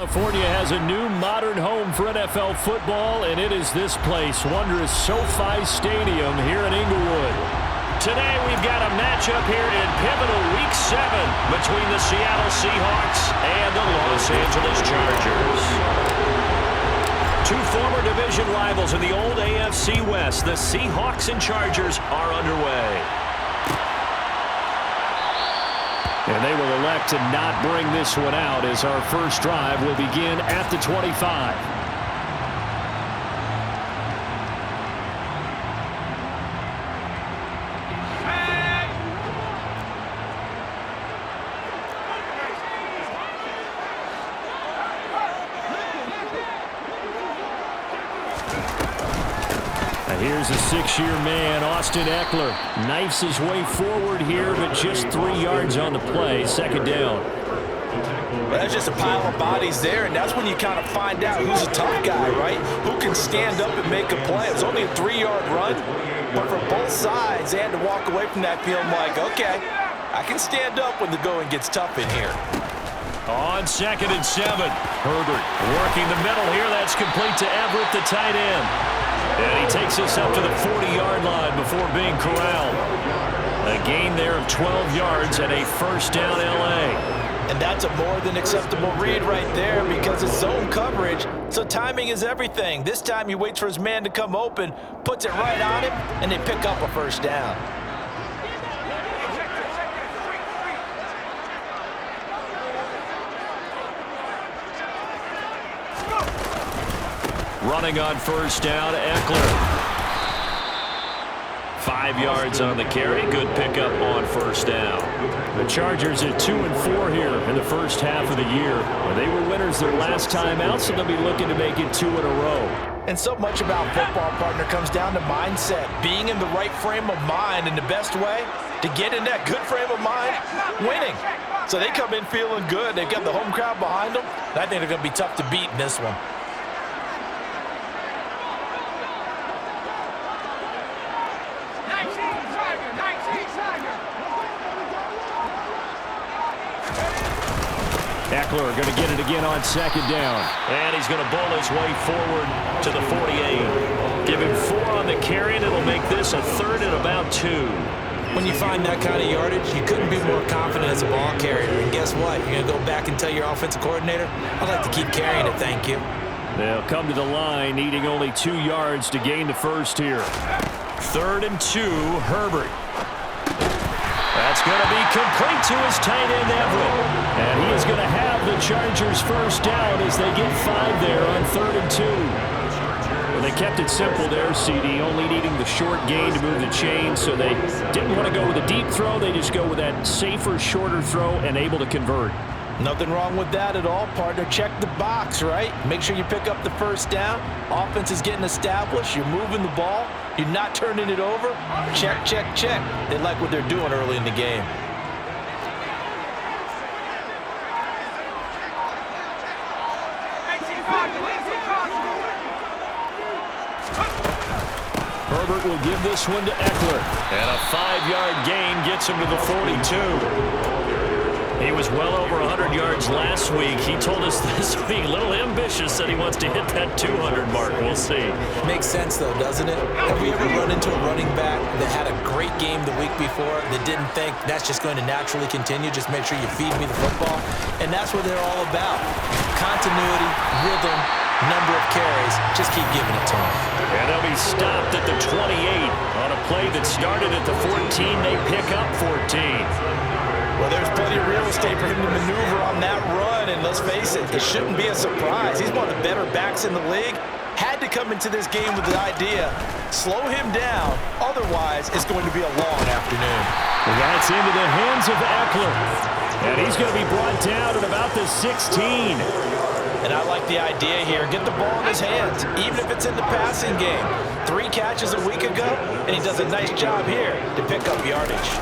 California has a new modern home for NFL football, and it is this place, wondrous SoFi Stadium here in Inglewood. Today we've got a matchup here in pivotal Week 7 between the Seattle Seahawks and the Los Angeles Chargers. Two former division rivals in the old AFC West, the Seahawks and Chargers, are underway. And they will elect to not bring this one out as our first drive will begin at the 25. Here's a six-year man, Austin Eckler. Knifes his way forward here, but just 3 yards on the play. Second down. Well, that's just a pile of bodies there, and that's when you kind of find out who's a tough guy, right? Who can stand up and make a play. It was only a 3-yard run, but for both sides, they had to walk away from that feeling like, okay, I can stand up when the going gets tough in here. On 2nd and 7, Herbert working the middle here. That's complete to Everett, the tight end. And he takes us up to the 40-yard line before being corralled. A gain there of 12 yards and a first down L.A. And that's a more than acceptable read right there because it's zone coverage, so timing is everything. This time he waits for his man to come open, puts it right on him, and they pick up a first down. Running on first down, Eckler. 5 yards on the carry. Good pickup on first down. The Chargers at 2-4 here in the first half of the year. They were winners their last time out, so they'll be looking to make it 2 in a row. And so much about football, partner, comes down to mindset. Being in the right frame of mind, and the best way to get in that good frame of mind, winning. So they come in feeling good. They've got the home crowd behind them. And I think they're going to be tough to beat in this one. Eckler going to get it again on second down. And he's going to bowl his way forward to the 48. Give him 4 on the carry, and it'll make this a third and about 2. When you find that kind of yardage, you couldn't be more confident as a ball carrier. And guess what? You're going to go back and tell your offensive coordinator, I'd like to keep carrying it, thank you. They'll come to the line, needing only 2 yards to gain the first here. 3rd and 2, Herbert. That's going to be complete to his tight end, Everett. And he is going to have the Chargers first down as they get 5 there on 3rd and 2. Well, they kept it simple there, CD, only needing the short gain to move the chain, so they didn't want to go with a deep throw. They just go with that safer, shorter throw and able to convert. Nothing wrong with that at all, partner. Check the box, right? Make sure you pick up the first down. Offense is getting established. You're moving the ball. You're not turning it over. Check, check, check. They like what they're doing early in the game. Herbert will give this one to Eckler. And a 5-yard gain gets him to the 42. He was well over 100 yards last week. He told us this week, a little ambitious, that he wants to hit that 200 mark. We'll see. Makes sense, though, doesn't it? Have we ever run into a running back that had a great game the week before that didn't think that's just going to naturally continue? Just make sure you feed me the football. And that's what they're all about. Continuity, rhythm, number of carries. Just keep giving it to them. And they'll be stopped at the 28 on a play that started at the 14. They pick up 14. Well, there's plenty of real estate for him to maneuver on that run, and let's face it, it shouldn't be a surprise. He's one of the better backs in the league. Had to come into this game with the idea, slow him down, otherwise it's going to be a long afternoon. Well, that's into the hands of Eckler, and he's going to be brought down at about the 16. And I like the idea here. Get the ball in his hands, even if it's in the passing game. 3 catches a week ago, and he does a nice job here to pick up yardage.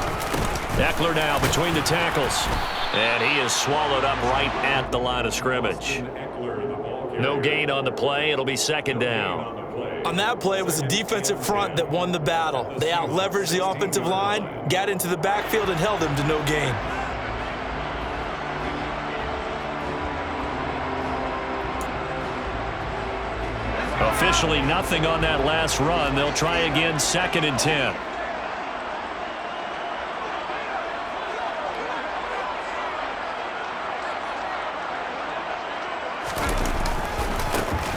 Eckler now between the tackles. And he is swallowed up right at the line of scrimmage. No gain on the play. It'll be second down. On that play, it was the defensive front that won the battle. They out-leveraged the offensive line, got into the backfield, and held him to no gain. Officially nothing on that last run. They'll try again, 2nd and 10.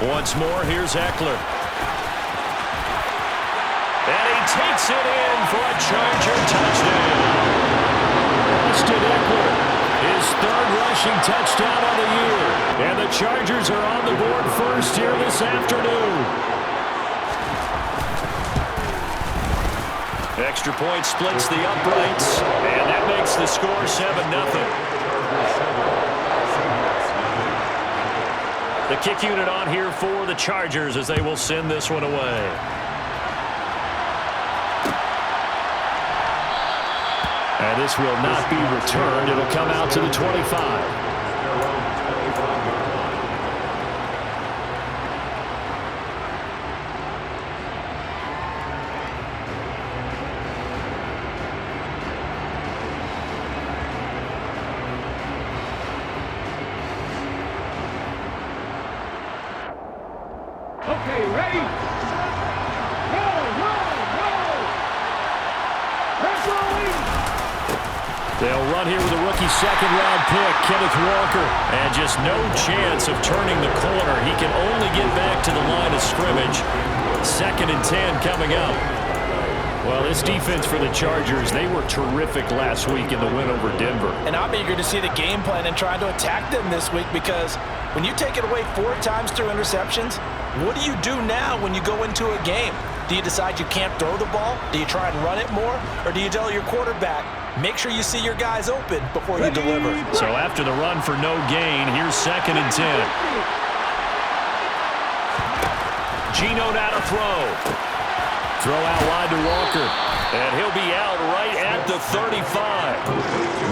Once more, here's Eckler. And he takes it in for a Charger touchdown. Austin Eckler, his 3rd rushing touchdown of the year. And the Chargers are on the board first here this afternoon. Extra point splits the uprights, and that makes the score 7-0. The kick unit on here for the Chargers as they will send this one away. And this will not be returned. It'll come out to the 25. Okay, ready? Roll, roll, roll! Let's go! They'll run here with a rookie 2nd-round pick, Kenneth Walker. And just no chance of turning the corner. He can only get back to the line of scrimmage. 2nd and 10 coming up. Well, this defense for the Chargers, they were terrific last week in the win over Denver. And I'm eager to see the game plan and try to attack them this week, because when you take it away 4 times through interceptions, what do you do now when you go into a game? Do you decide you can't throw the ball? Do you try and run it more? Or do you tell your quarterback, make sure you see your guys open before you deliver? So after the run for no gain, here's 2nd and 10. Geno now to throw. Throw out wide to Walker. And he'll be out right at the 35.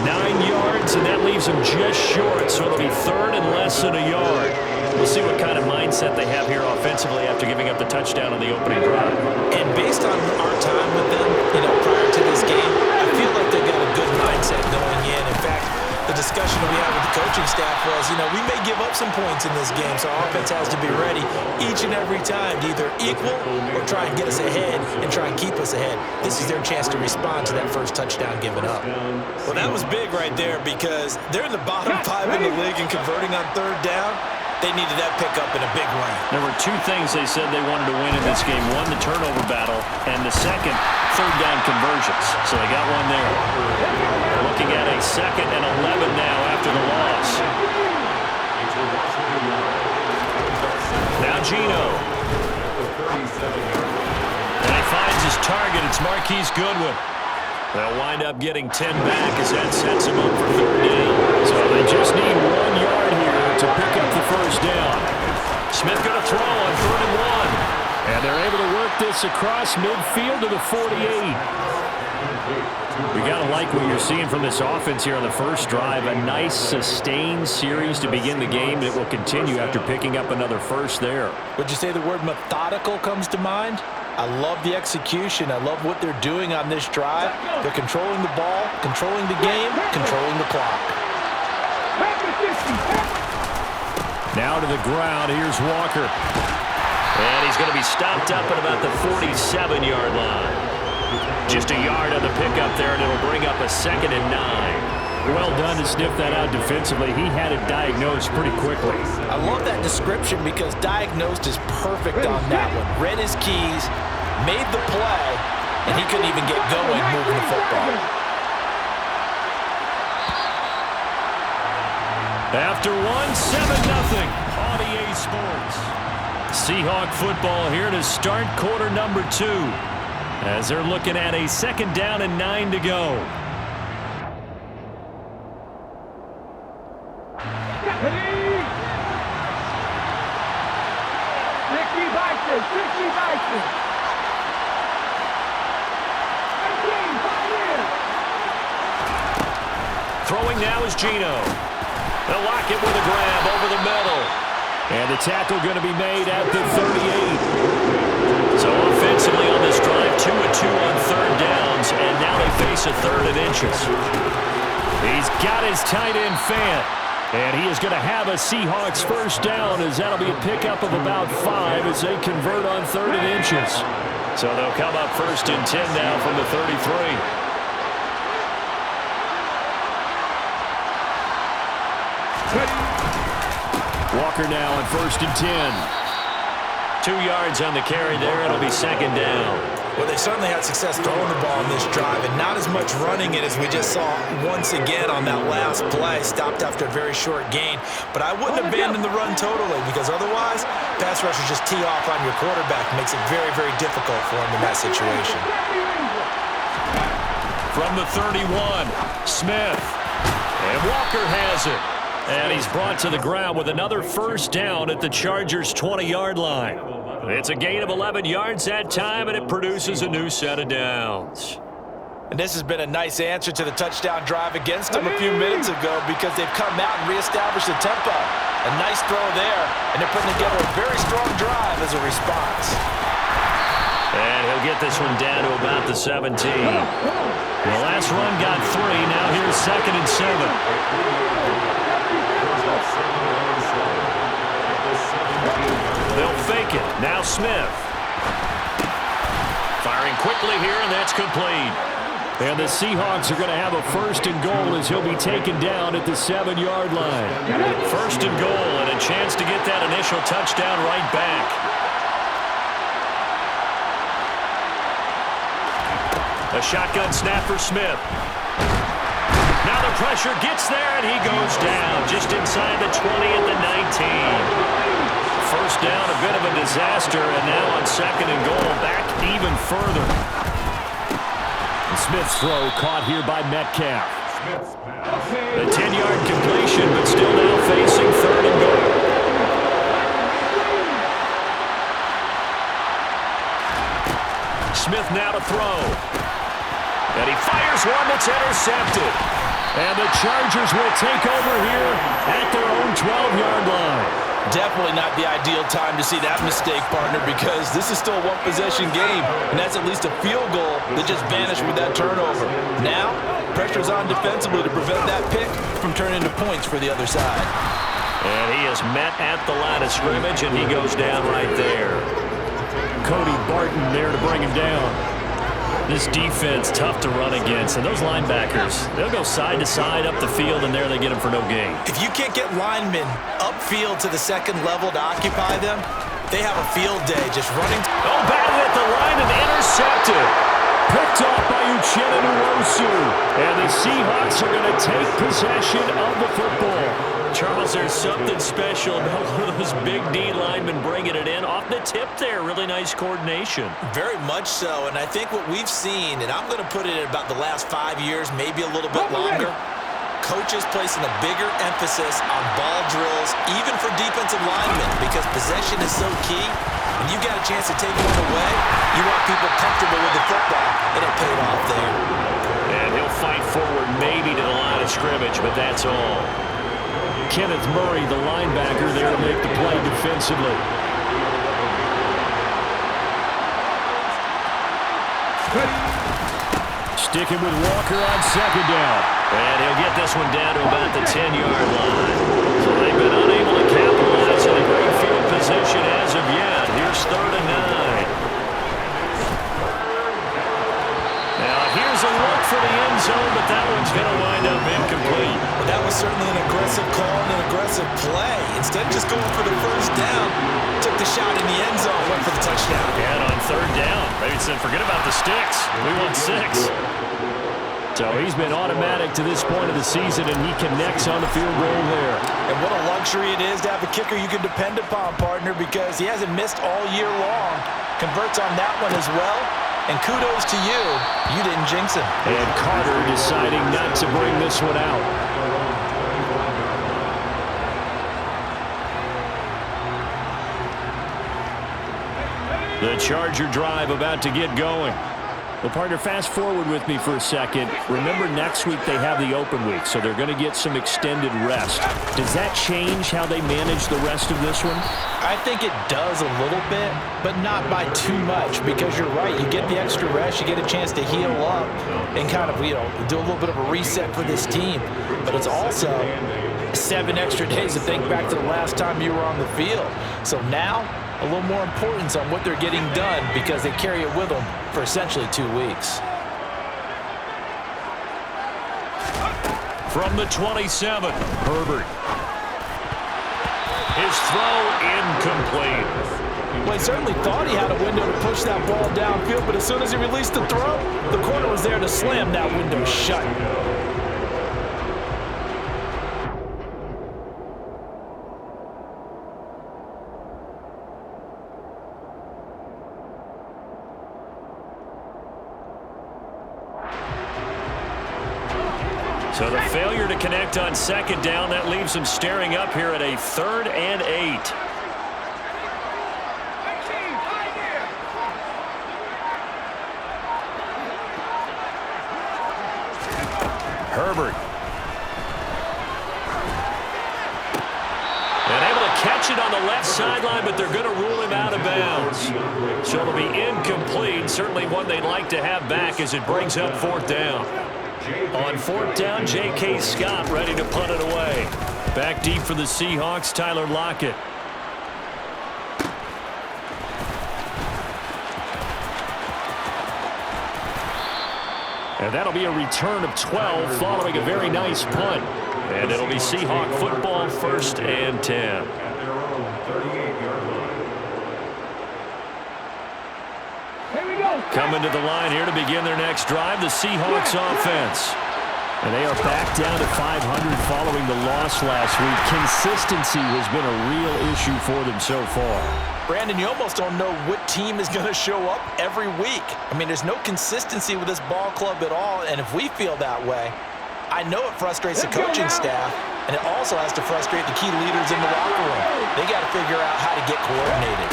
9 yards, and that leaves him just short. So it'll be 3rd and less than a yard. We'll see what kind of mindset they have here offensively after giving up the touchdown on the opening drive. And based on our time with them, prior to this game, I feel like they've got a good mindset going in. In fact, the discussion we had with the coaching staff was, we may give up some points in this game, so our offense has to be ready each and every time to either equal or try and get us ahead and try and keep us ahead. This is their chance to respond to that first touchdown given up. Well, that was big right there, because they're in the bottom 5 in the league and converting on 3rd down. They needed that pickup in a big way. There were 2 things they said they wanted to win in this game. One, the turnover battle, and the second, 3rd down conversions. So they got one there. Looking at a 2nd and 11 now after the loss. Now Geno. And he finds his target. It's Marquise Goodwin. They'll wind up getting 10 back as that sets him up for 3rd down. So they just need 1 yard here to pick up the 1st down. Smith going to throw on 3rd and 1. And they're able to work this across midfield to the 48. We got to like what you're seeing from this offense here on the first drive. A nice sustained series to begin the game that will continue after picking up another first there. Would you say the word methodical comes to mind? I love the execution. I love what they're doing on this drive. They're controlling the ball, controlling the game, controlling the clock. Now to the ground. Here's Walker. And he's going to be stopped up at about the 47-yard line. Just a yard on the pickup there, and it'll bring up a 2nd and 9. Well done to sniff that out defensively. He had it diagnosed pretty quickly. I love that description, because diagnosed is perfect on that one. Read his keys, made the play, and he couldn't even get going moving the football. After 7-0 on EA Sports. Seahawk football here to start quarter number 2. As they're looking at a 2nd down and 9 to go. Throwing now is Geno. They'll lock it with a grab over the middle. And the tackle going to be made at the 38. So offensively on this drive, 2 of 2 on 3rd downs, and now they face a 3rd and inches. He's got his tight end Fant. And he is going to have a Seahawks first down, as that'll be a pickup of about 5 as they convert on 3rd and inches. So they'll come up 1st and 10 now from the 33. Walker now on 1st and 10. 2 yards on the carry there. It'll be 2nd down. Well, they certainly had success throwing the ball in this drive, and not as much running it as we just saw once again on that last play. Stopped after a very short gain. But I wouldn't abandon the run totally, because otherwise, pass rushers just tee off on your quarterback. Makes it very, very difficult for him in that situation. From the 31, Smith. And Walker has it. And he's brought to the ground with another first down at the Chargers' 20-yard line. It's a gain of 11 yards that time, and it produces a new set of downs. And this has been a nice answer to the touchdown drive against them a few minutes ago, because they've come out and reestablished the tempo. A nice throw there, and they're putting together a very strong drive as a response. And he'll get this one down to about the 17. The last run got 3. Now here's 2nd and 7. They'll fake it. Now Smith. Firing quickly here, and that's complete. And the Seahawks are going to have a 1st and goal as he'll be taken down at the 7-yard line. 1st and goal, and a chance to get that initial touchdown right back. A shotgun snap for Smith. Now the pressure gets there, and he goes down just inside the 20 at the 19. First down, a bit of a disaster, and now on 2nd and goal, back even further. And Smith's throw caught here by Metcalf. The 10-yard completion, but still now facing 3rd and goal. Smith now to throw. And he fires one that's intercepted. And the Chargers will take over here at their own 12-yard line. Definitely not the ideal time to see that mistake, partner, because this is still a one-possession game, and that's at least a field goal that just vanished with that turnover. Now, pressure's on defensively to prevent that pick from turning into points for the other side. And he is met at the line of scrimmage, and he goes down right there. Cody Barton there to bring him down. This defense, tough to run against. And those linebackers, they'll go side to side up the field, and there they get them for no gain. If you can't get linemen upfield to the 2nd level to occupy them, they have a field day just running. Oh, batted at the line and intercepted. Picked off by Uchenna Nwosu. And the Seahawks are going to take possession of the football. Charles, there's something special about one of those big D linemen bringing it in off the tip there. Really nice coordination. Very much so, and I think what we've seen, and I'm going to put it at about the last 5 years, maybe a little bit longer, coaches placing a bigger emphasis on ball drills, even for defensive linemen, because possession is so key. When you got a chance to take one away, you want people comfortable with the football, and it paid off there. And he'll fight forward maybe to the line of scrimmage, but that's all. Kenneth Murray, the linebacker, there to make the play defensively. Sticking with Walker on 2nd down. And he'll get this one down to about the 10-yard line. So they've been unable to capitalize on a great field position as of yet. Here's 3rd and 9. Now here's a look for the end zone, but that one's going to wind up incomplete. Well, that was certainly an aggressive call and an aggressive play. Instead of just going for the first down, took the shot in the end zone, went for the touchdown. And on 3rd down, maybe said, forget about the sticks. We want 6. So he's been automatic to this point of the season, and he connects on the field goal there. And what a luxury it is to have a kicker you can depend upon, partner, because he hasn't missed all year long. Converts on that one as well. And kudos to you. You didn't jinx him. And Carter deciding not to bring this one out. The Charger drive about to get going. Well, partner, fast forward with me for a second. Remember, next week they have the open week, so they're going to get some extended rest. Does that change how they manage the rest of this one? I think it does a little bit, but not by too much, because you're right. You get the extra rest, you get a chance to heal up and kind of, do a little bit of a reset for this team. But it's also 7 extra days to think back to the last time you were on the field. So now, a little more importance on what they're getting done because they carry it with them for essentially 2 weeks. From the 27, Herbert. His throw incomplete. Well, he certainly thought he had a window to push that ball downfield, but as soon as he released the throw, the corner was there to slam that window shut. So the failure to connect on second down, that leaves them staring up here at a 3rd and 8. Herbert. And able to catch it on the left sideline, but they're going to rule him out of bounds. So it'll be incomplete. Certainly one they'd like to have back as it brings up 4th down. On 4th down, J.K. Scott ready to punt it away. Back deep for the Seahawks, Tyler Lockett. And that'll be a return of 12 following a very nice punt. And it'll be Seahawk football, 1st and 10. Coming to the line here to begin their next drive, the Seahawks offense. And they are back down to 500 following the loss last week. Consistency has been a real issue for them so far. Brandon, you almost don't know what team is going to show up every week. I mean, there's no consistency with this ball club at all, and if we feel that way, I know it frustrates the coaching staff, and it also has to frustrate the key leaders in the locker room. They got to figure out how to get coordinated.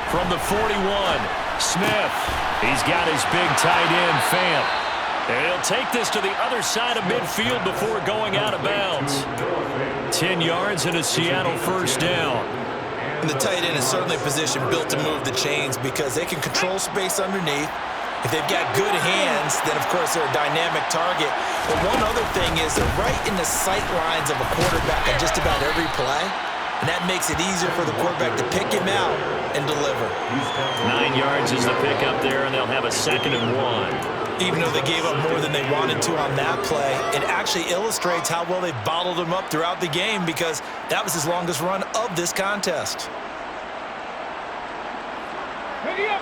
From the 41, Smith. He's got his big tight end, Fant. And he'll take this to the other side of midfield before going out of bounds. 10 yards and a Seattle 1st down. And the tight end is certainly a position built to move the chains because they can control space underneath. If they've got good hands, then of course they're a dynamic target. But one other thing is they're right in the sight lines of a quarterback on just about every play. And that makes it easier for the quarterback to pick him out and deliver. 9 yards is the pickup there, and they'll have a 2nd and 1. Even though they gave up more than they wanted to on that play, it actually illustrates how well they bottled him up throughout the game because that was his longest run of this contest.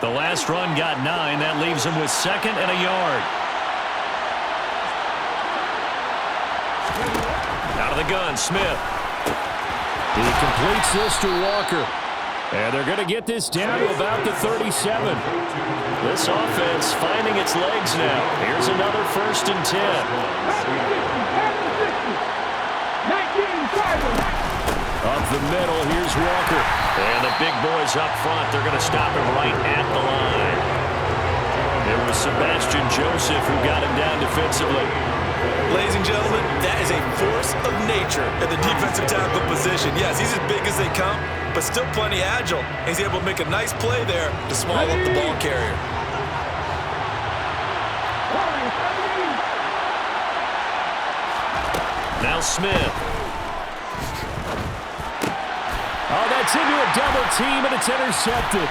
The last run got 9. That leaves him with 2nd and a yard. Out of the gun, Smith. He completes this to Walker. And they're going to get this down to about the 37. This offense finding its legs now. Here's another 1st and 10. Up the middle, here's Walker. And the big boys up front, they're going to stop him right at the line. It was Sebastian Joseph who got him down defensively. Ladies and gentlemen, that is a force of nature at the defensive tackle position. Yes, he's as big as they come, but still plenty agile. He's able to make a nice play there to swallow up the ball carrier. Now Smith. Oh, that's into a double team, and it's intercepted.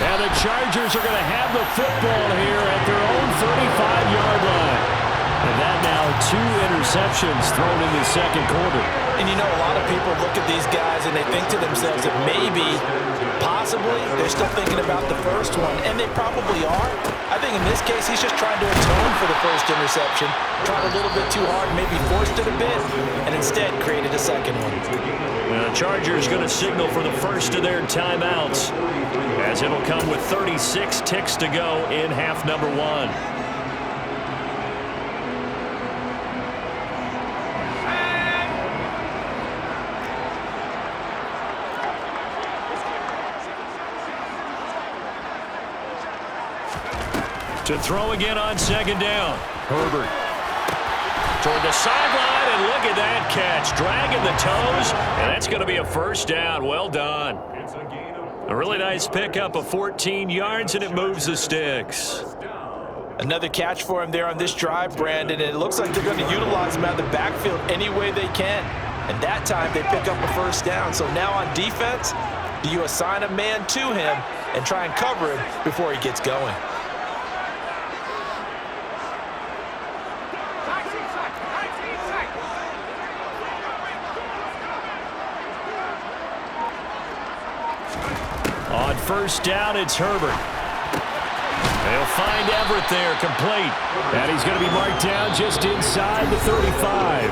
And the Chargers are going to have the football here at their own 35-yard line. And that now 2 interceptions thrown in the 2nd quarter. And you know, a lot of people look at these guys and they think to themselves that maybe, possibly, they're still thinking about the first one. And they probably are. I think in this case, he's just trying to atone for the first interception. Tried a little bit too hard, maybe forced it a bit, and instead created a 2nd one. The Chargers going to signal for the first of their timeouts, as it'll come with 36 ticks to go in half number 1. To throw again on 2nd down. Herbert. Toward the sideline, and look at that catch. Dragging the toes, and that's going to be a 1st down. Well done. A really nice pickup of 14 yards, and it moves the sticks. Another catch for him there on this drive, Brandon, and it looks like they're going to utilize him out of the backfield any way they can. And that time they pick up a first down. So now on defense, do you assign a man to him and try and cover him before he gets going? On first down, it's Herbert. They'll find Everett there, complete. And he's going to be marked down just inside the 35.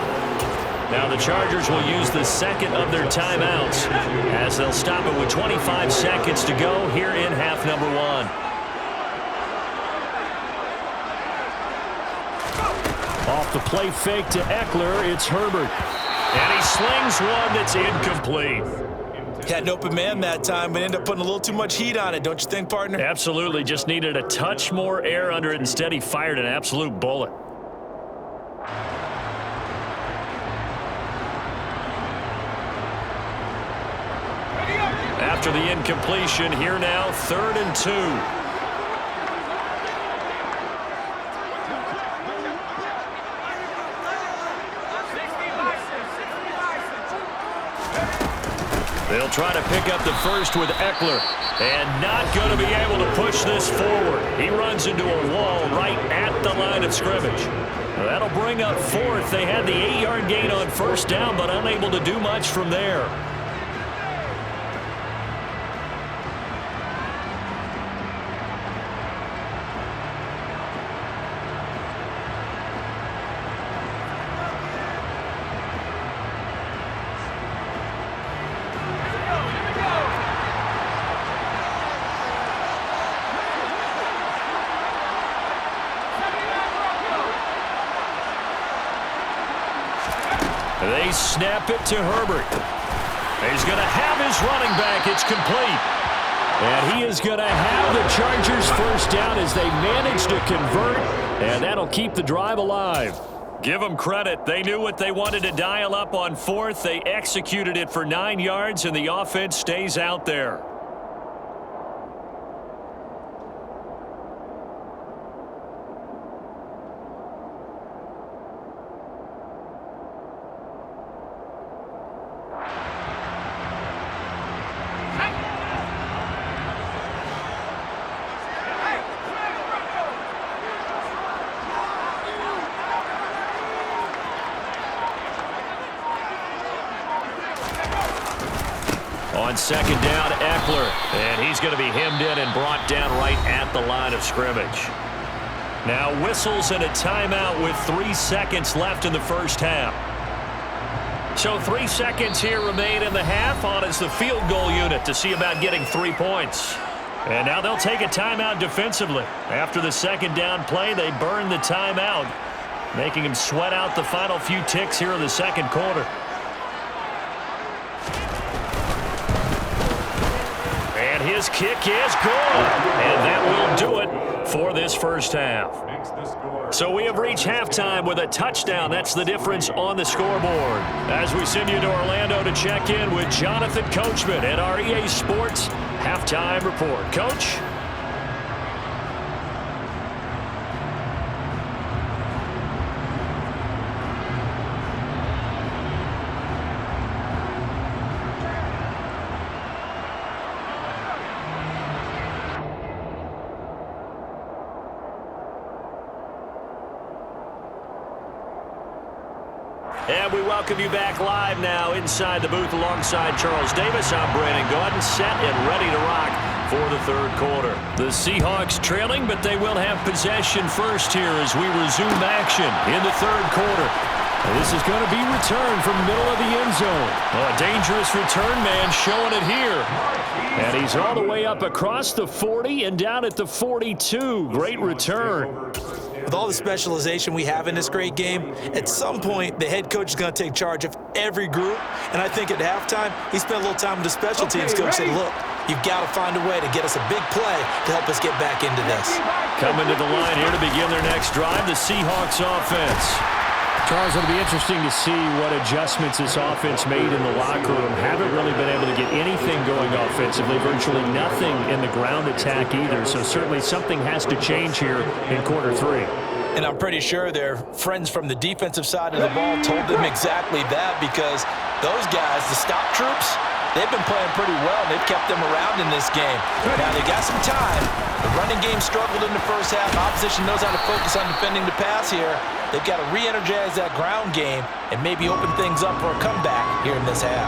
Now the Chargers will use the second of their timeouts as they'll stop it with 25 seconds to go here in half number 1. Off the play fake to Eckler, it's Herbert. And he slings one that's incomplete. Had an open man that time, but ended up putting a little too much heat on it, don't you think, partner? Absolutely. Just needed a touch more air under it. Instead, he fired an absolute bullet. After the incompletion, here now, 3rd and 2. They'll try to pick up the first with Eckler, and not going to be able to push this forward. He runs into a wall right at the line of scrimmage. That'll bring up 4th. They had the 8-yard gain on first down, but unable to do much from there. They snap it to Herbert. He's going to have his running back. It's complete. And he is going to have the Chargers first down as they manage to convert. And that'll keep the drive alive. Give them credit. They knew what they wanted to dial up on 4th. They executed it for 9 yards, and the offense stays out there. On second down, Eckler, and he's going to be hemmed in and brought down right at the line of scrimmage. Now whistles and a timeout with 3 seconds left in the first half. So 3 seconds here remain in the half. On is the field goal unit to see about getting 3 points. And now they'll take a timeout defensively. After the second down play, they burn the timeout, making them sweat out the final few ticks here in the second quarter. His kick is good, and that will do it for this first half. So we have reached halftime with a touchdown. That's the difference on the scoreboard. As we send you to Orlando to check in with Jonathan Coachman at our EA Sports Halftime Report. Coach? And we welcome you back live now inside the booth alongside Charles Davis. I'm Brandon Gaudin, set and ready to rock for the third quarter. The Seahawks trailing, but they will have possession first here as we resume action in the third quarter. And this is going to be returned from the middle of the end zone. Oh, a dangerous return man showing it here. And he's all the way up across the 40 and down at the 42. Great return. With all the specialization we have in this great game, at some point, the head coach is going to take charge of every group. And I think at halftime, he spent a little time with the special teams coach and said, look, you've got to find a way to get us a big play to help us get back into this. Coming to the line here to begin their next drive, the Seahawks offense. Charles, it'll be interesting to see what adjustments this offense made in the locker room. Haven't really been able to get anything going offensively, virtually nothing in the ground attack either. So certainly something has to change here in quarter three. And I'm pretty sure their friends from the defensive side of the ball told them exactly that, because those guys, the stop troops, they've been playing pretty well. They've kept them around in this game. Now, they got some time. The running game struggled in the first half. Opposition knows how to focus on defending the pass here. They've got to re-energize that ground game and maybe open things up for a comeback here in this half.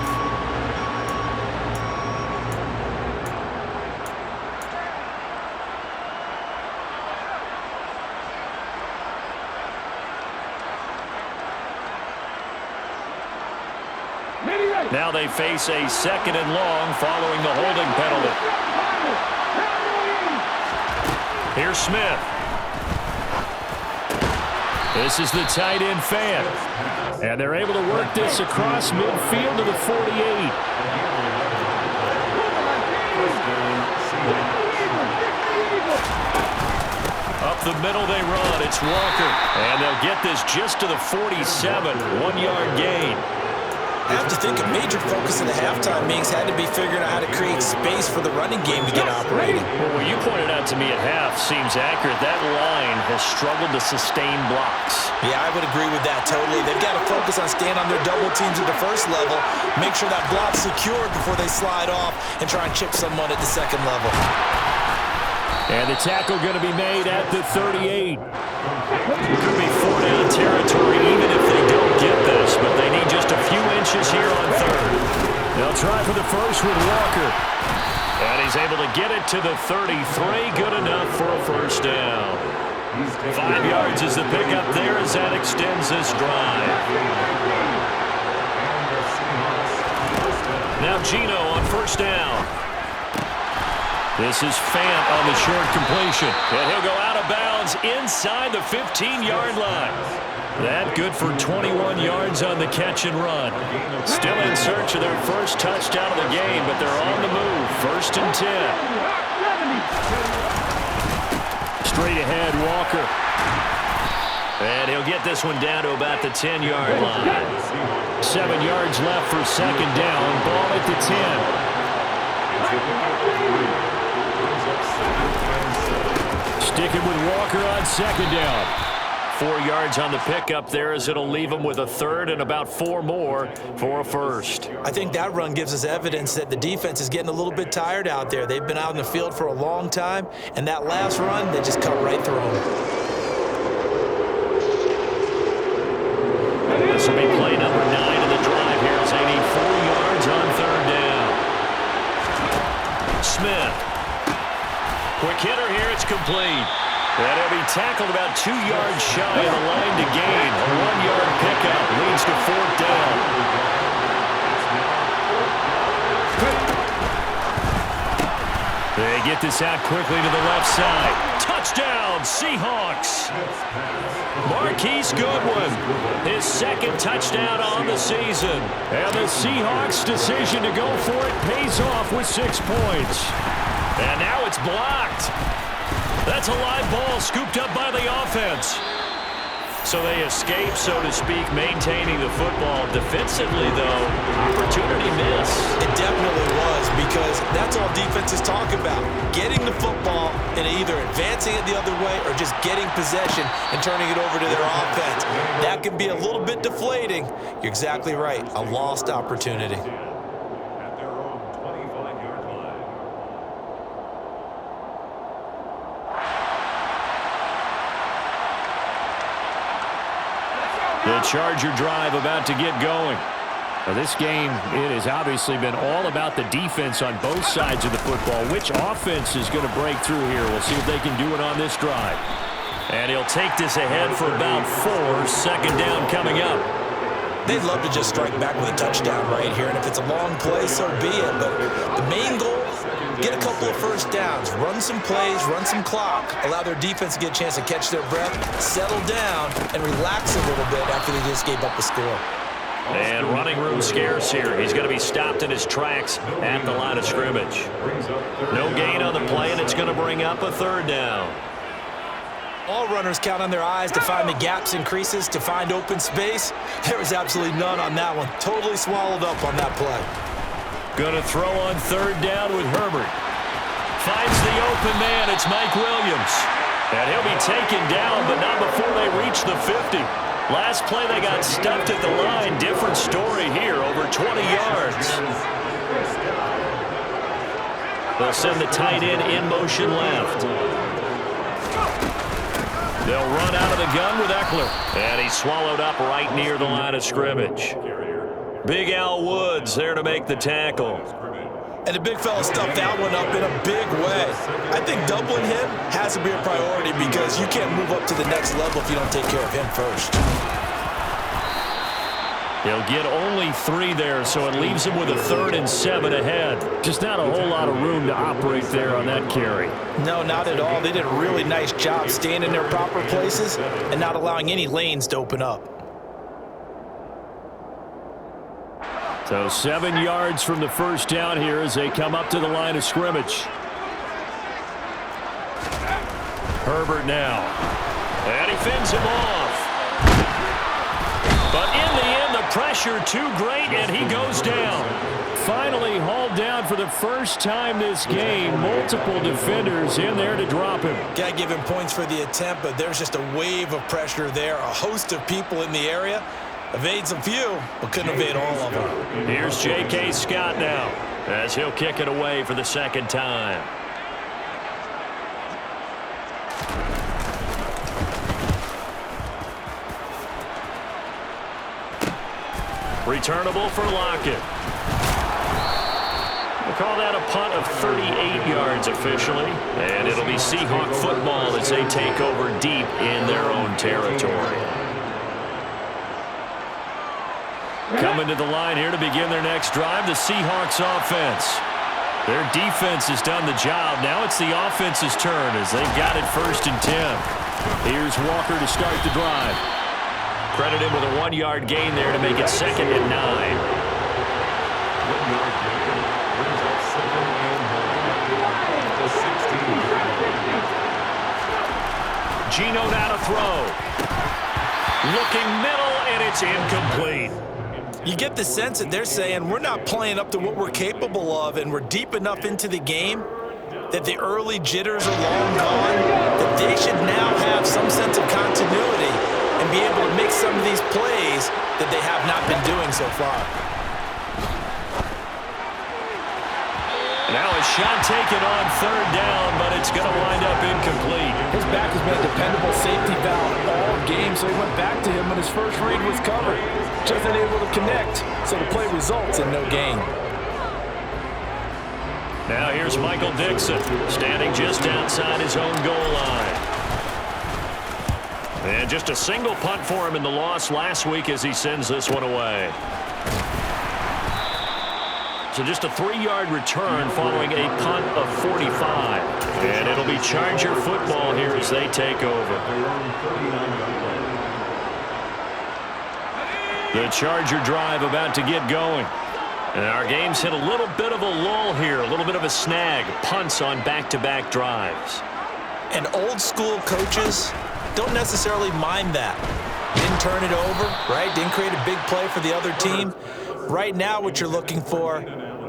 Now they face a 2nd and long following the holding penalty. Here's Smith. This is the tight end fan. And they're able to work this across midfield to the 48. Up the middle they run. It's Walker. And they'll get this just to the 47. 1-yard gain. I have to think a major focus in the halftime meetings had to be figuring out how to create space for the running game to get operating. Well, what you pointed out to me at half seems accurate. That line has struggled to sustain blocks. Yeah, I would agree with that totally. They've got to focus on staying on their double teams at the first level, make sure that block's secured before they slide off and try and chip someone at the second level. And the tackle going to be made at the 38. Could be 4-down territory even if they don't get this, but they need just a few inches here on 3rd. They'll try for the first with Walker. And he's able to get it to the 33. Good enough for a first down. 5 yards is the pickup there as that extends this drive. Now Gino on first down. This is Fant on the short completion. And he'll go out of bounds inside the 15-yard line. That good for 21 yards on the catch and run. Still in search of their first touchdown of the game, but they're on the move. 1st and 10. Straight ahead, Walker. And he'll get this one down to about the 10-yard line. 7 yards left for 2nd down. Ball at the 10. Sticking with Walker on 2nd down. 4 yards on the pickup there as it'll leave him with a 3rd and about 4 more for a first. I think that run gives us evidence that the defense is getting a little bit tired out there. They've been out in the field for a long time, and that last run, they just cut right through them. This will be play number 9 of the drive here as they need 4 yards on 3rd down. Smith. Quick hitter here, it's complete. And he'll be tackled about 2 yards shy of the line to gain. A 1-yard pickup leads to 4th down. They get this out quickly to the left side. Touchdown, Seahawks. Marquise Goodwin, his 2nd touchdown on the season. And the Seahawks' decision to go for it pays off with 6 points. And now it's blocked. That's a live ball scooped up by the offense. So they escape, so to speak, maintaining the football. Defensively, though, opportunity miss. It definitely was, because that's all defenses talk about. Getting the football and either advancing it the other way or just getting possession and turning it over to their offense. That can be a little bit deflating. You're exactly right. A lost opportunity. The Charger drive about to get going. Now this game, it has obviously been all about the defense on both sides of the football. Which offense is going to break through here? We'll see if they can do it on this drive. And he'll take this ahead for about 4. 2nd down coming up. They'd love to just strike back with a touchdown right here, and if it's a long play, so be it. But the main goal, get a couple of first downs, run some plays, run some clock, allow their defense to get a chance to catch their breath, settle down, and relax a little bit after they just gave up the score. And running room scarce here. He's going to be stopped in his tracks at the line of scrimmage. No gain on the play, and it's going to bring up a 3rd down. All runners count on their eyes to find the gaps and creases, to find open space. There was absolutely none on that one. Totally swallowed up on that play. Going to throw on third down with Herbert. Finds the open man. It's Mike Williams. And he'll be taken down, but not before they reach the 50. Last play, they got stuffed at the line. Different story here, over 20 yards. They'll send the tight end in motion left. They'll run out of the gun with Eckler. And he's swallowed up right near the line of scrimmage. Big Al Woods there to make the tackle. And the big fella stuffed that one up in a big way. I think doubling him has to be a priority because you can't move up to the next level if you don't take care of him first. He'll get only 3 there, so it leaves him with a 3rd and 7 ahead. Just not a whole lot of room to operate there on that carry. No, not at all. They did a really nice job staying in their proper places and not allowing any lanes to open up. So 7 yards from the first down here as they come up to the line of scrimmage. Herbert now. And he fends him off. But in the end, the pressure too great, and he goes down. Finally hauled down for the first time this game. Multiple defenders in there to drop him. Got to give him points for the attempt, but there's just a wave of pressure there. A host of people in the area. Evades a few, but couldn't evade all of them. Here's J.K. Scott now, as he'll kick it away for the second time. Returnable for Lockett. We'll call that a punt of 38 yards officially, and it'll be Seahawk football as they take over deep in their own territory. Coming to the line here to begin their next drive, the Seahawks offense. Their defense has done the job. Now it's the offense's turn as they've got it 1st and 10. Here's Walker to start the drive. Credit him with a 1-yard gain there to make it 2nd and 9. Geno now to throw. Looking middle, and it's incomplete. You get the sense that they're saying we're not playing up to what we're capable of, and we're deep enough into the game that the early jitters are long gone, that they should now have some sense of continuity and be able to make some of these plays that they have not been doing so far. Now a shot taken on 3rd down, but it's going to wind up incomplete. His back has been a dependable safety valve all game, so he went back to him when his first read was covered. Just unable to connect, so the play results in no gain. Now here's Michael Dixon, standing just outside his own goal line. And just a single punt for him in the loss last week as he sends this one away. So just a 3-yard return following a punt of 45. And it'll be Charger football here as they take over. The Charger drive about to get going. And our game's hit a little bit of a lull here, a little bit of a snag. Punts on back-to-back drives. And old school coaches don't necessarily mind that. Didn't turn it over, right? Didn't create a big play for the other team. Right now what you're looking for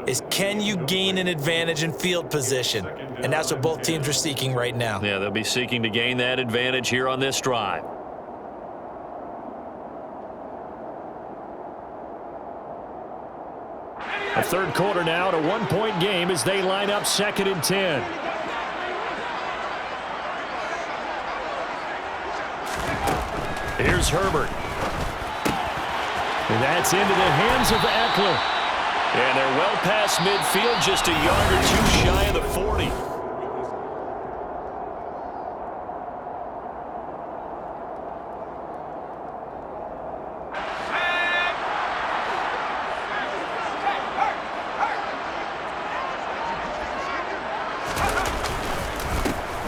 is can you gain an advantage in field position? And that's what both teams are seeking right now. Yeah, they'll be seeking to gain that advantage here on this drive. A 3rd quarter now, at a 1-point game as they line up 2nd and 10. Here's Herbert. And that's into the hands of Eckler. And they're well past midfield, just a yard or 2 shy of the 40.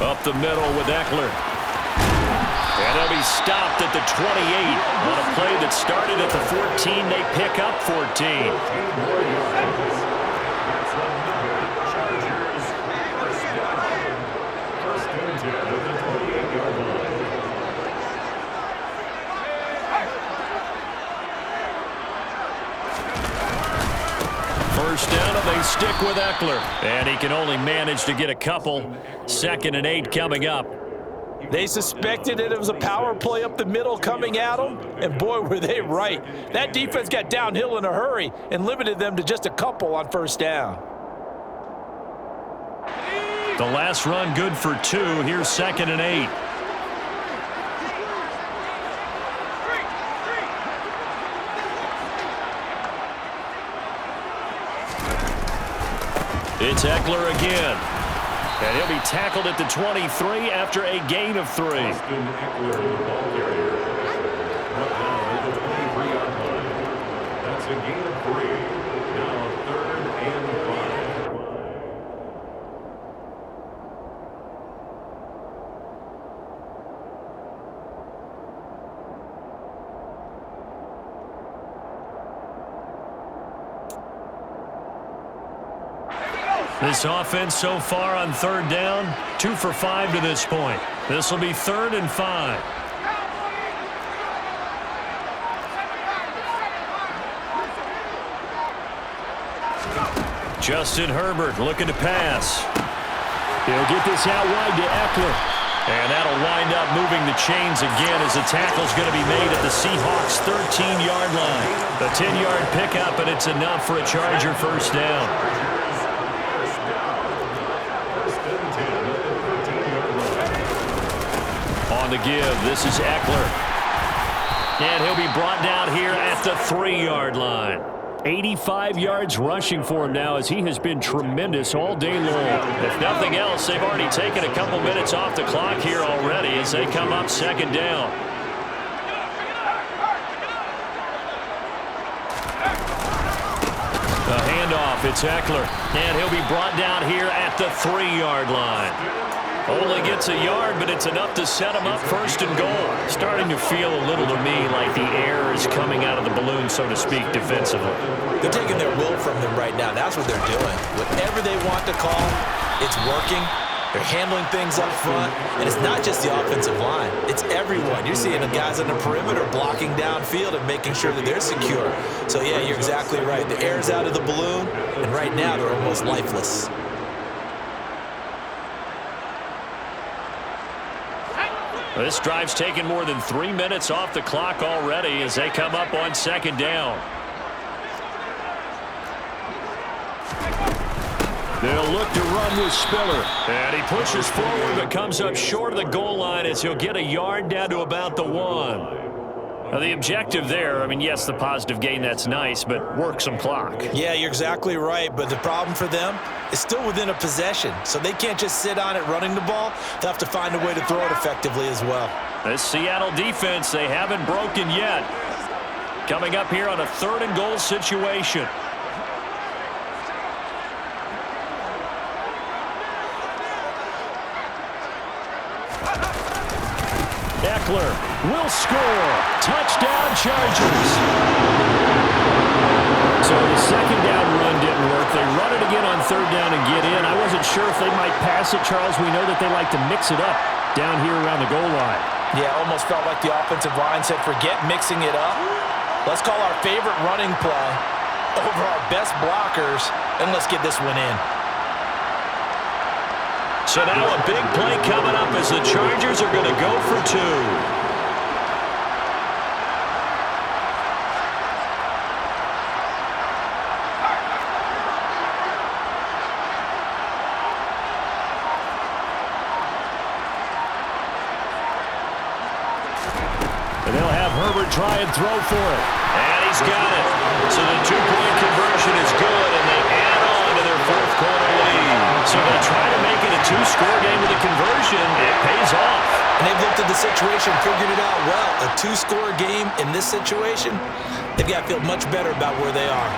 Up the middle with Eckler. And they'll be stopped at the 28 on a play that started at the 14. They pick up 14. First down, and stick with Eckler. And he can only manage to get a couple. 2nd and 8 coming up. They suspected that it was a power play up the middle coming at them, and boy, were they right. That defense got downhill in a hurry and limited them to just a couple on 1st down. The last run good for 2. Here's 2nd and 8. It's Eckler again. And he'll be tackled at the 23 after a gain of 3. That's a gain of 3. Now 3rd and 5. This offense so far on 3rd down, 2 for 5 to this point. This will be 3rd and 5. Justin Herbert looking to pass. He'll get this out wide to Eckler. And that'll wind up moving the chains again as the tackle's going to be made at the Seahawks' 13-yard line. A 10-yard pickup, and it's enough for a Charger 1st down. On the give, this is Eckler. And he'll be brought down here at the 3-yard line. 85 yards rushing for him now as he has been tremendous all day long. If nothing else, they've already taken a couple minutes off the clock here already as they come up 2nd down. The handoff, it's Eckler. And he'll be brought down here at the 3-yard line. Only gets a yard, but it's enough to set him up 1st and goal. Starting to feel a little to me like the air is coming out of the balloon, so to speak, defensively. They're taking their will from them right now. That's what they're doing. Whatever they want to call, it's working. They're handling things up front. And it's not just the offensive line. It's everyone. You're seeing the guys on the perimeter blocking downfield and making sure that they're secure. So, yeah, you're exactly right. The air's out of the balloon, and right now they're almost lifeless. This drive's taken more than 3 minutes off the clock already as they come up on 2nd down. They'll look to run with Spiller. And he pushes forward but comes up short of the goal line as he'll get a yard down to about the 1. Now, the objective there, I mean, yes, the positive gain, that's nice, but work some clock. Yeah, you're exactly right, but the problem for them is still within a possession, so they can't just sit on it running the ball. They'll have to find a way to throw it effectively as well. This Seattle defense, they haven't broken yet. Coming up here on a 3rd and goal situation. Eckler will score. Touchdown, Chargers. So the 2nd down run didn't work. They run it again on 3rd down and get in. I wasn't sure if they might pass it, Charles. We know that they like to mix it up down here around the goal line. Yeah, almost felt like the offensive line said, forget mixing it up. Let's call our favorite running play over our best blockers, and let's get this one in. So now a big play coming up as the Chargers are going to go for 2. And they'll have Herbert try and throw for it. And he's got it. So the 2-point conversion is good, and they add on to their 4th quarter lead. So they try to make it a 2-score game with a conversion. It pays off. And they've looked at the situation, figured it out well. A 2-score game in this situation, they've got to feel much better about where they are.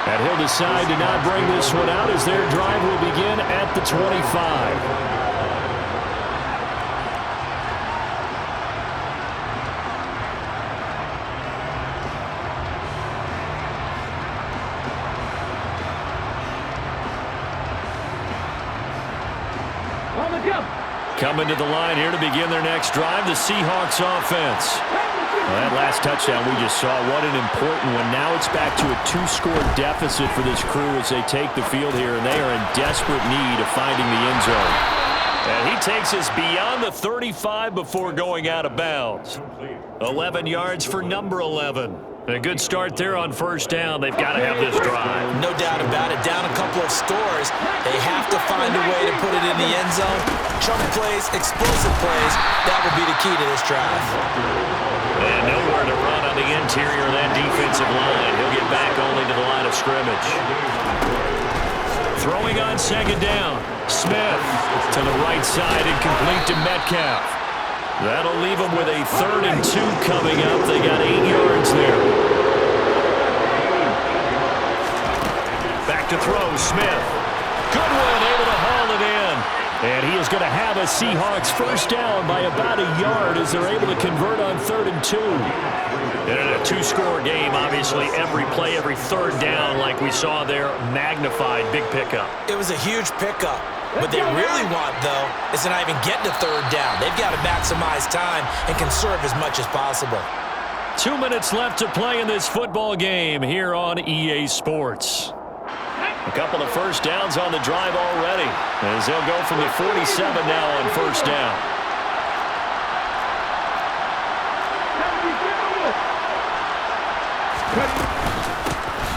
And he'll decide to not bring this one out as their drive will begin at the 25. Coming to the line here to begin their next drive, the Seahawks offense. Well, that last touchdown we just saw, what an important one. Now it's back to a 2-score deficit for this crew as they take the field here, and they are in desperate need of finding the end zone. And he takes us beyond the 35 before going out of bounds. 11 yards for number 11. A good start there on first down. They've got to have this drive. No doubt about it. Down a couple of scores. They have to find a way to put it in the end zone. Chunk plays, explosive plays. That will be the key to this drive. And nowhere to run on the interior of that defensive line. He'll get back only to the line of scrimmage. Throwing on second down. Smith to the right side and complete to Metcalf. That'll leave them with a 3rd and 2 coming up. They got 8 yards there. Back to throw, Smith. Goodwin able to haul it in. And he is going to have a Seahawks first down by about a yard as they're able to convert on 3rd and 2. And in a 2-score game, obviously every play, every 3rd down like we saw there, magnified, big pickup. It was a huge pickup. What they really want, though, is to not even get to 3rd down. They've got to maximize time and conserve as much as possible. 2 minutes left to play in this football game here on EA Sports. A couple of first downs on the drive already, as they'll go from the 47 now on first down.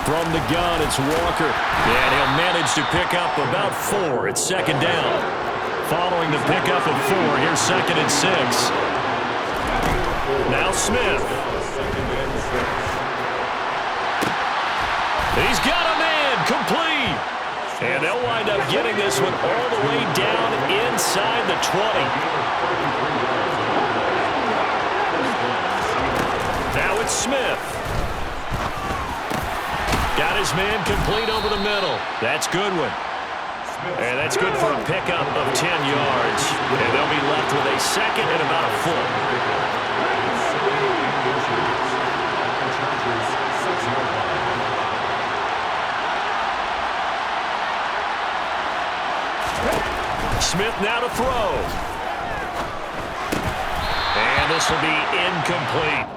From the gun, it's Walker. And he'll manage to pick up about 4 at second down. Following the pickup of 4, here's 2nd and 6. Now Smith. He's got a man complete. And they'll wind up getting this one all the way down inside the 20. Now it's Smith. Got his man complete over the middle. That's Goodwin. And that's good for a pickup of 10 yards. And they'll be left with a 2nd and about a 4. Smith now to throw. And this will be incomplete.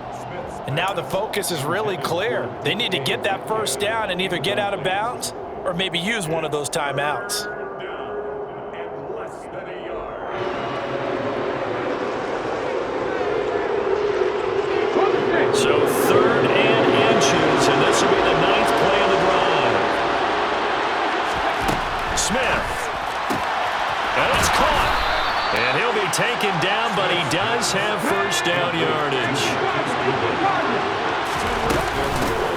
And now the focus is really clear. They need to get that first down and either get out of bounds or maybe use one of those timeouts. So 3rd and inches, and this will be the 9th play of the drive. Smith. And it's caught. And he'll be taken down, but he does have first down yardage.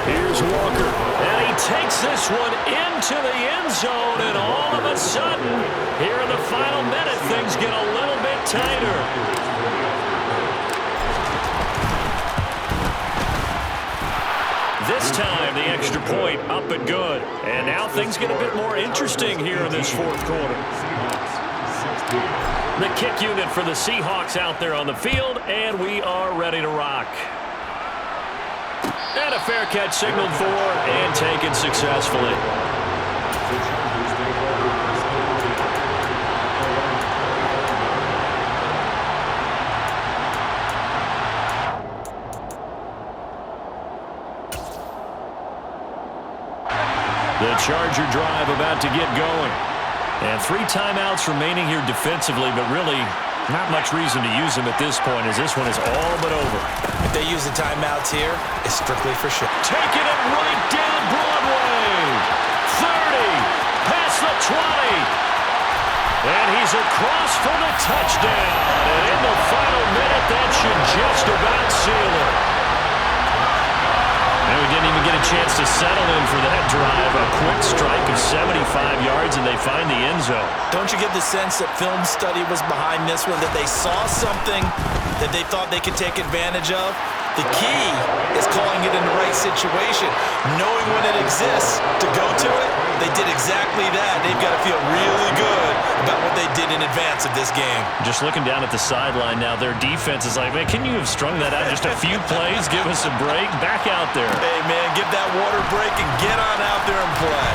Here's Walker. And he takes this one into the end zone, and all of a sudden, here in the final minute, things get a little bit tighter. This time, the extra point up and good. And now things get a bit more interesting here in this 4th quarter. The kick unit for the Seahawks out there on the field, and we are ready to rock. And a fair catch signaled for and taken successfully. The Charger drive about to get going. And 3 timeouts remaining here defensively, but really not much reason to use them at this point, as this one is all but over. If they use the timeouts here, it's strictly for show. Taking it right down Broadway. 30, past the 20. And he's across for the touchdown. And in the final minute, that should just about seal it. And we didn't even get a chance to settle in for that drive. A quick strike of 75 yards, and they find the end zone. Don't you get the sense that film study was behind this one, that they saw something that they thought they could take advantage of? The key is calling it in the right situation, knowing when it exists to go to it. They did exactly that. They've got to feel really good about what they did in advance of this game. Just looking down at the sideline now, their defense is like, man, can you have strung that out just a few plays? Give us a break. Back out there. Hey, man, give that water break and get on out there and play.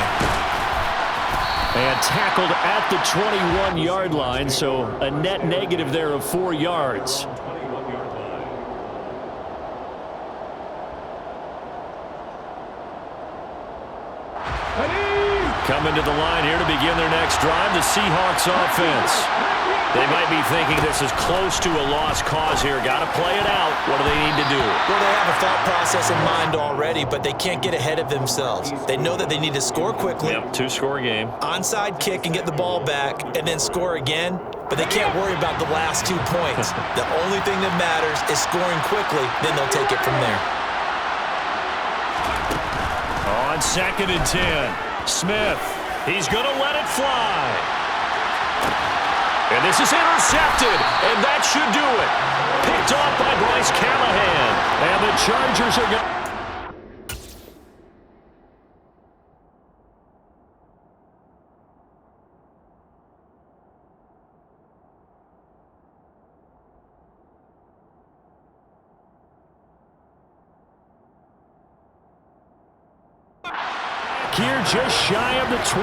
And tackled at the 21-yard line, so a net negative there of 4 yards. Coming to the line here to begin their next drive, the Seahawks offense. They might be thinking this is close to a lost cause here. Got to play it out. What do they need to do? Well, they have a thought process in mind already, but they can't get ahead of themselves. They know that they need to score quickly. Yep, two-score game. Onside kick and get the ball back and then score again, but they can't worry about the last 2 points. The only thing that matters is scoring quickly, then they'll take it from there. On 2nd and 10, Smith. He's going to let it fly. And this is intercepted, and that should do it. Picked off by Bryce Callahan. And the Chargers are going here just shy of the 20.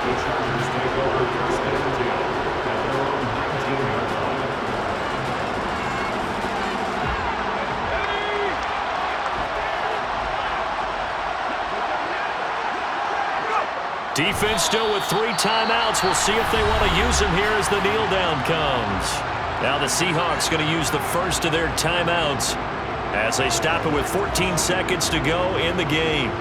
The Chargers take over 1st and 10 at their own 19-yard line. Defense still with 3 timeouts. We'll see if they want to use them here as the kneel down comes. Now the Seahawks going to use the first of their timeouts as they stop it with 14 seconds to go in the game.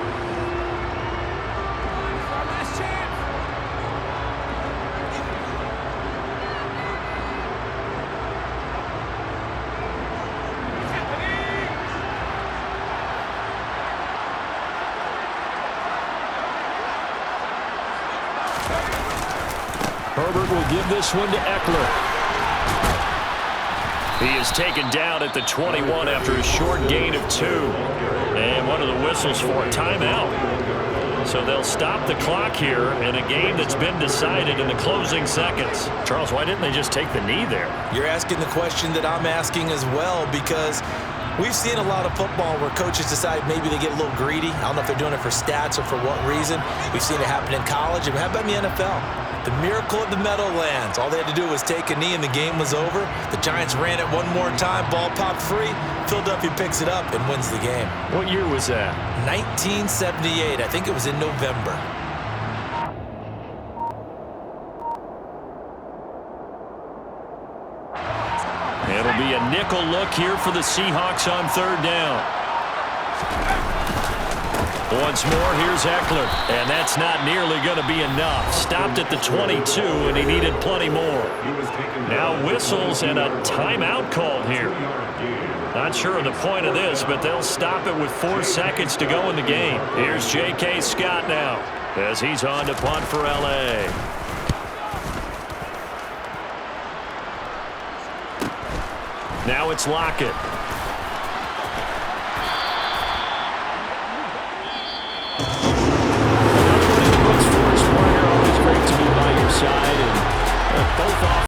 Herbert will give this one to Eckler. He is taken down at the 21 after a short gain of 2. And one of the whistles for a timeout. So they'll stop the clock here in a game that's been decided in the closing seconds. Charles, why didn't they just take the knee there? You're asking the question that I'm asking as well, because we've seen a lot of football where coaches decide maybe they get a little greedy. I don't know if they're doing it for stats or for what reason. We've seen it happen in college. And how about in the NFL? The miracle of the Meadowlands. All they had to do was take a knee and the game was over. The Giants ran it one more time. Ball popped free. Philadelphia picks it up and wins the game. What year was that? 1978. I think it was in November. It'll be a nickel look here for the Seahawks on 3rd down. Once more, here's Eckler, and that's not nearly going to be enough. Stopped at the 22, and he needed plenty more. Now whistles and a timeout called here. Not sure of the point of this, but they'll stop it with 4 seconds to go in the game. Here's J.K. Scott now as he's on to punt for L.A. Now it's Lockett.